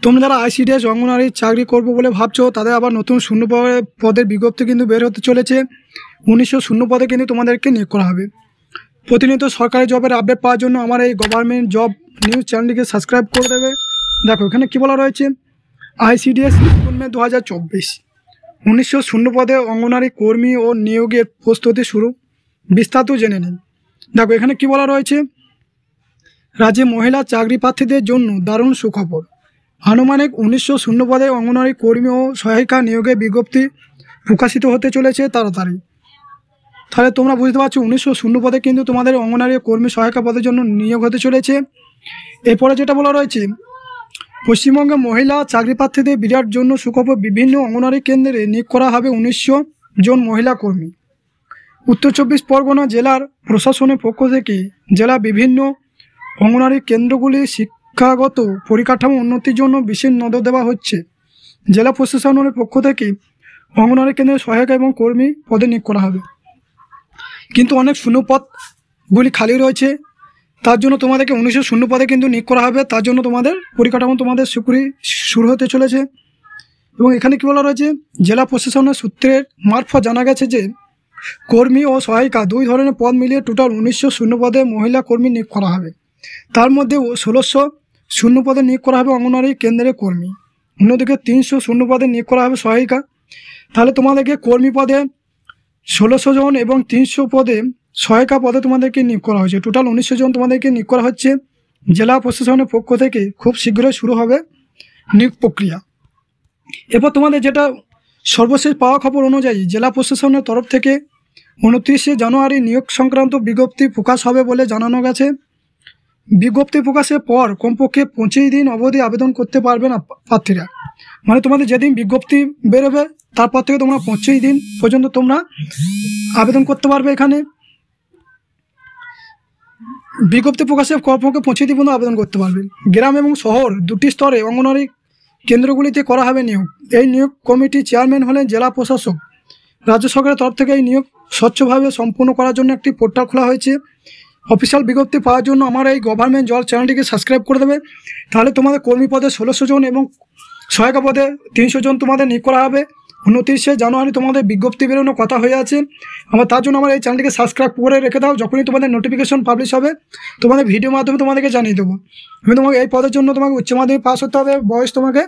তোমরা যারা আইসিডিএস অঙ্গনওয়াড়ি চাকরি করবো বলে ভাবছো, তাদের আবার নতুন শূন্য পদের বিজ্ঞপ্তি কিন্তু বের হতে চলেছে। 1900 শূন্য পদে কিন্তু তোমাদেরকে নিয়োগ করা হবে। প্রতিনিয়ত সরকারি জবের আপডেট পাওয়ার জন্য আমার এই গভর্নমেন্ট জব নিউজ চ্যানেলটিকে সাবস্ক্রাইব করে দেবে। দেখো এখানে কী বলা রয়েছে, আইসিডিএস রিক্রুটমেন্ট 2024 1900 শূন্য পদে অঙ্গনওয়াড়ি কর্মী ও নিয়োগের প্রস্তুতি শুরু, বিস্তারিত জেনে নিন। দেখো এখানে কী বলা রয়েছে, রাজ্যে মহিলা চাকরি প্রার্থীদের জন্য দারুণ সুখবর। আনুমানিক 1900 শূন্য পদে অঙ্গনওয়াড়ি কর্মী ও সহায়িকা নিয়োগের বিজ্ঞপ্তি প্রকাশিত হতে চলেছে তাড়াতাড়ি। তাহলে তোমরা বুঝতে পারছো 1900 শূন্য পদে কিন্তু তোমাদের অঙ্গনওয়াড়ি কর্মী সহায়িকা পদের জন্য নিয়োগ হতে চলেছে। এরপরে যেটা বলা রয়েছে, পশ্চিমবঙ্গে মহিলা চাকরি প্রার্থীদের বিরাট জন্য সুখবর, বিভিন্ন অঙ্গনওয়াড়ি কেন্দ্রে নিয়োগ করা হবে 1900 জন মহিলা কর্মী। উত্তর 24 পরগনা জেলার প্রশাসনের পক্ষ থেকে জেলা বিভিন্ন অঙ্গনওয়াড়ি কেন্দ্রগুলি শিক্ষাগত পরিকাঠামো উন্নতির জন্য বিশেষ নজর দেওয়া হচ্ছে। জেলা প্রশাসনের পক্ষ থেকে অঙ্গনওয়াড়ি কেন্দ্রের সহায়িকা এবং কর্মী পদে নিয়োগ করা হবে। কিন্তু অনেক শূন্য পদগুলি খালি রয়েছে, তার জন্য তোমাদেরকে 1900 শূন্য পদে কিন্তু নিয়োগ করা হবে। তার জন্য তোমাদের পরিকাঠামো তোমাদের শুরু হতে চলেছে। এবং এখানে কী বলা রয়েছে, জেলা প্রশাসনের সূত্রের মারফত জানা গেছে যে কর্মী ও সহায়িকা দুই ধরনের পদ মিলিয়ে টোটাল 1900 শূন্য পদে মহিলা কর্মী নিয়োগ করা হবে। তার মধ্যে 1600 শূন্য পদে নিয়োগ করা হবে অঙ্গনওয়াড়ি কেন্দ্রের কর্মী, অন্যদিকে 300 শূন্য পদে নিয়োগ করা হবে সহায়িকা। তাহলে তোমাদেরকে কর্মী পদে 1600 জন এবং 300 পদে সহায়িকা পদে তোমাদেরকে নিয়োগ করা হয়েছে। টোটাল 1900 জন তোমাদেরকে নিয়োগ করা হচ্ছে। জেলা প্রশাসনের পক্ষ থেকে খুব শীঘ্রই শুরু হবে নিয়োগ প্রক্রিয়া। এরপর তোমাদের যেটা সর্বশেষ পাওয়া খবর অনুযায়ী জেলা প্রশাসনের তরফ থেকে 29শে জানুয়ারি নিয়োগ সংক্রান্ত বিজ্ঞপ্তি প্রকাশ হবে বলে জানানো গেছে। বিজ্ঞপ্তি প্রকাশের পর কমপক্ষে 25 দিন অবধি আবেদন করতে পারবে না প্রার্থীরা। মানে তোমাদের যেদিন বিজ্ঞপ্তি বেরোবে তারপর থেকে তোমরা 25 দিন পর্যন্ত তোমরা আবেদন করতে পারবে। এখানে বিজ্ঞপ্তি প্রকাশের কমপক্ষে 25 দিন পর্যন্ত আবেদন করতে পারবে। গ্রাম এবং শহর দুটি স্তরে অঙ্গনওয়াড়ি কেন্দ্রগুলিতে করা হবে নিয়োগ। এই নিয়োগ কমিটির চেয়ারম্যান হলেন জেলা প্রশাসক। রাজ্য সরকারের তরফ থেকে এই নিয়োগ স্বচ্ছভাবে সম্পূর্ণ করার জন্য একটি পোর্টাল খোলা হয়েছে। অফিসিয়াল বিজ্ঞপ্তি পাওয়ার জন্য আমার এই গভর্নমেন্ট জব চ্যানেলটিকে সাবস্ক্রাইব করে দেবে। তাহলে তোমাদের কর্মী পদে 1600 জন এবং সহায়িকা পদে 300 জন তোমাদের নিয়োগ করা হবে। 29শে জানুয়ারি তোমাদের বিজ্ঞপ্তি বেরোনোর কথা হয়ে আছে। তার জন্য আমার এই চ্যানেলটিকে সাবস্ক্রাইব করে রেখে দাও। যখনই তোমাদের নোটিফিকেশন পাবলিশ হবে তোমাদের ভিডিও মাধ্যমে তোমাদেরকে জানিয়ে দেবো। আমি তোমাকে এই পদের জন্য তোমাকে উচ্চ মাধ্যমিক পাস হতে হবে, বয়স তোমাকে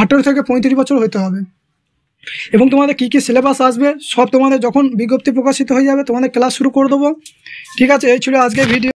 18 থেকে 35 বছর হতে হবে, এবং তোমাদের কী কী সিলেবাস আসবে সব তোমাদের যখন বিজ্ঞপ্তি প্রকাশিত হয়ে যাবে তোমাদের ক্লাস শুরু করে দেবো। ঠিক আছে, এই ছিল আজকের ভিডিও।